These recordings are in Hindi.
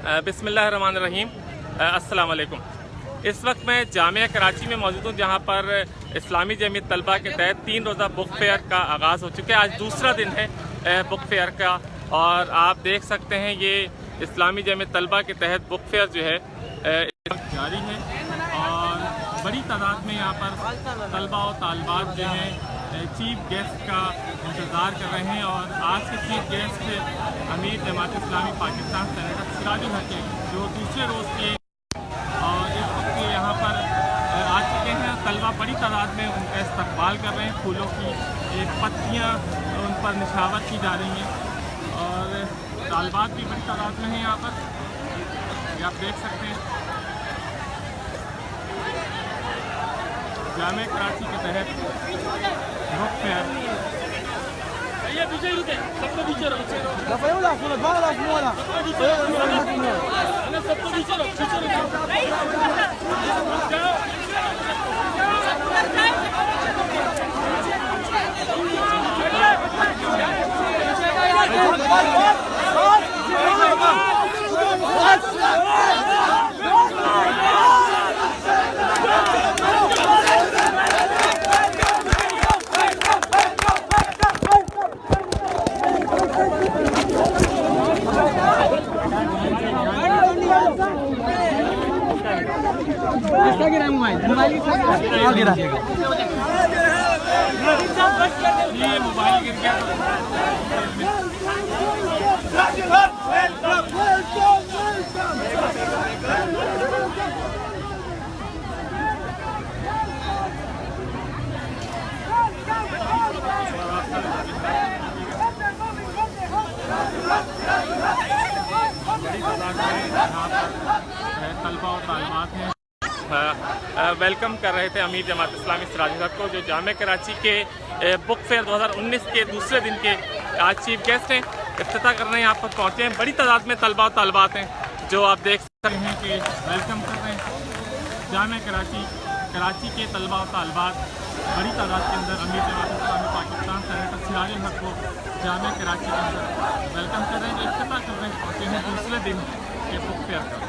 बिस्मिल्लाहिर्रहमानिर्रहीम। अस्सलाम वालेकुम। इस वक्त मैं जामिया कराची में मौजूद हूँ, जहाँ पर इस्लामी जमीयत तलबा के तहत 3 रोज़ा बुक फेयर का आगाज़ हो चुका है। आज दूसरा दिन है बुक फेयर का, और आप देख सकते हैं ये इस्लामी जमीयत तलबा के तहत बुक फेयर जो है जारी है, और बड़ी तादाद में यहाँ पर तलबा और तालबात जो हैं चीफ गेस्ट का इंतज़ार कर रहे हैं। और आज के चीफ गेस्ट अमीर जमात इस्लामी पाकिस्तान सेनेटर सिराजुल हक हैं, जो दूसरे रोज़ के और इस वक्त यहाँ पर आ चुके हैं। तलबा बड़ी तादाद में उनका इस्तकबाल कर रहे हैं, फूलों की एक पत्तियाँ उन पर निशावर की जा रही हैं, और तालबात भी बड़ी तादाद में हैं यहाँ पर, ये आप देख सकते हैं। जामिया कराची के तहत बुक फेयर ये मोबाइल गिर गया। तलबा और तालिबात हैं वेलकम कर रहे थे अमीर जमात इस्लामी सिराजुल हक को, जो जामिया कराची के बुक फेयर 2019 के दूसरे दिन के आज चीफ गेस्ट हैं, इफ्तिताह करने यहाँ पर पहुँचे हैं। बड़ी तादाद में तलबा और तालिबात हैं, जो आप देख सकते हैं कि वेलकम कर रहे हैं जामिया कराची के तलबा और तालिबात बड़ी तादाद के अंदर अमीर जमात इस्लामी पाकिस्तान सेनेटर सिराजुल हक को जामिया कराची के अंदर वेलकम कर रहे हैं, जो इफ्तिताह कर रहे हैं पहुँचे हैं दूसरे दिन के बुक फेयर का।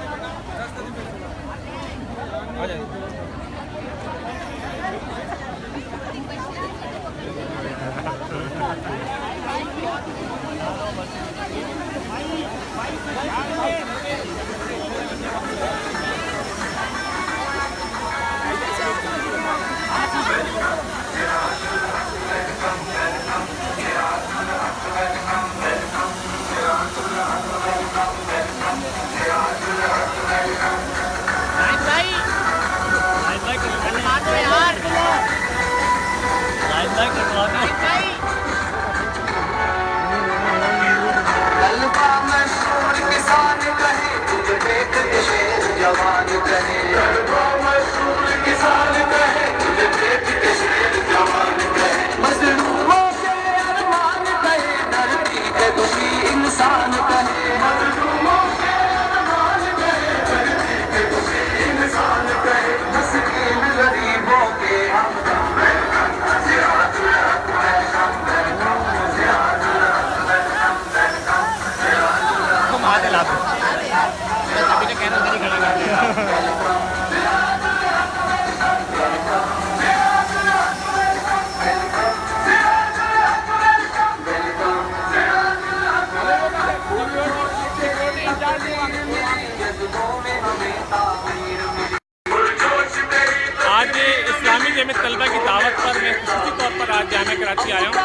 आज इस्लामी जमीयत तलबा की दावत पर मैं खुसूसी तौर पर आज जामिया कराची आया हूँ,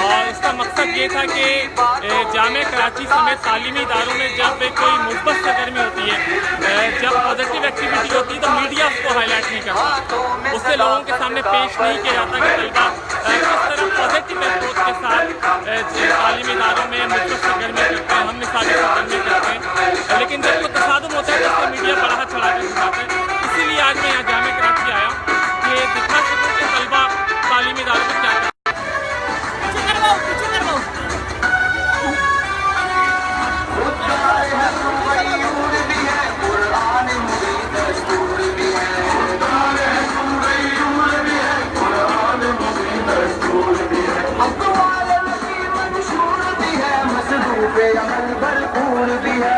और इसका मकसद ये था कि जामिया कराची समेत तालीमी इदारों में जब कोई मुस्बत सरगर्मी होती है, जब पॉजिटिव एक्टिविटी होती है, तो मीडिया उसको हाईलाइट नहीं करता, उससे लोगों के सामने पेश नहीं किया जाता कि तलबा किस तरह पॉजिटिव अप्रोच के साथ तालीमी इदारों में मुस्बत सरगर्मी करते हैं, हम मिसाली सरगर्मी करते हैं। लेकिन जब कोई तसादुम होता है तो उसको मीडिया बढ़ा चढ़ा कर दिखाता है। इसीलिए आज मैं यहाँ जामिया कराची आया हूँ कि दिखा सकूँ कि तलबा तालीमी इदारों में क्या पे अमल भरपूर भी है।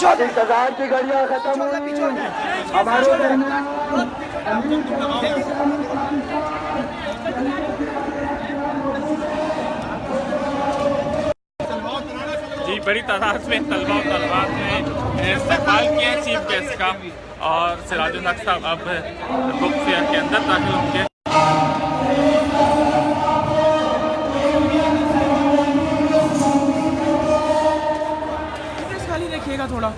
इंतजार की घड़ियां खत्म हुई हमारे दरमियान जी बड़ी तादाद में तलबा और तलबात ने इस्तेमाल किया चीफ गेस्ट का और सिराजुल हक साहब अब बुक फेयर के अंदर दाखिल होंगे। खाली रखिएगा थोड़ा।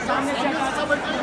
सामने से